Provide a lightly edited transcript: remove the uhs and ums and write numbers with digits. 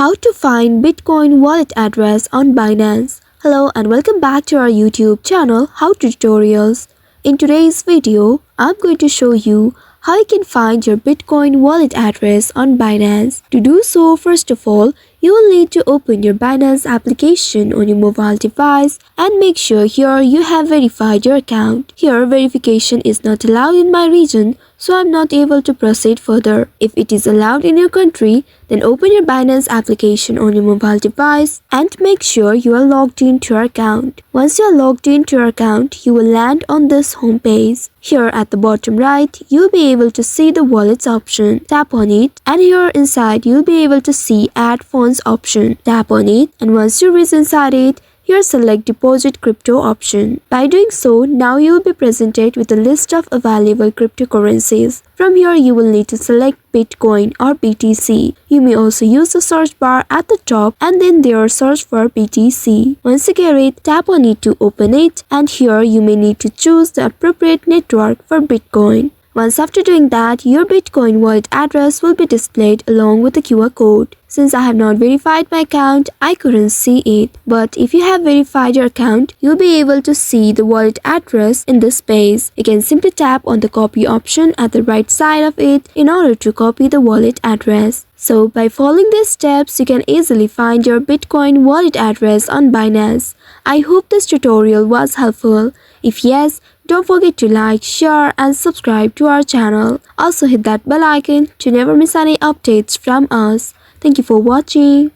How to find Bitcoin wallet address on Binance. Hello and welcome back to our YouTube channel How to Tutorials. In today's video, I'm going to show you how you can find your Bitcoin wallet address on Binance. To do so, first of all, you will need to open your Binance application on your mobile device and make sure here you have verified your account. Here, verification is not allowed in my region, so I'm not able to proceed further. If it is allowed in your country, then open your Binance application on your mobile device and make sure you are logged into your account. Once you are logged into your account, you will land on this home page. Here at the bottom right, you'll be able to see the wallets option. Tap on it and here inside you'll be able to see add funds option. Tap on it and once you reach inside it, here select deposit crypto option. By doing so, now you will be presented with a list of available cryptocurrencies. From here you will need to select Bitcoin or BTC. You may also use the search bar at the top and then there search for BTC. Once you get it, tap on it to open it and here you may need to choose the appropriate network for Bitcoin. Once after doing that, your Bitcoin wallet address will be displayed along with the QR code. Since I have not verified my account, I couldn't see it. But if you have verified your account, you'll be able to see the wallet address in this page. You can simply tap on the copy option at the right side of it in order to copy the wallet address. So by following these steps, you can easily find your Bitcoin wallet address on Binance. I hope this tutorial was helpful. If yes, don't forget to like, share and subscribe to our channel. Also hit that bell icon to never miss any updates from us. Thank you for watching.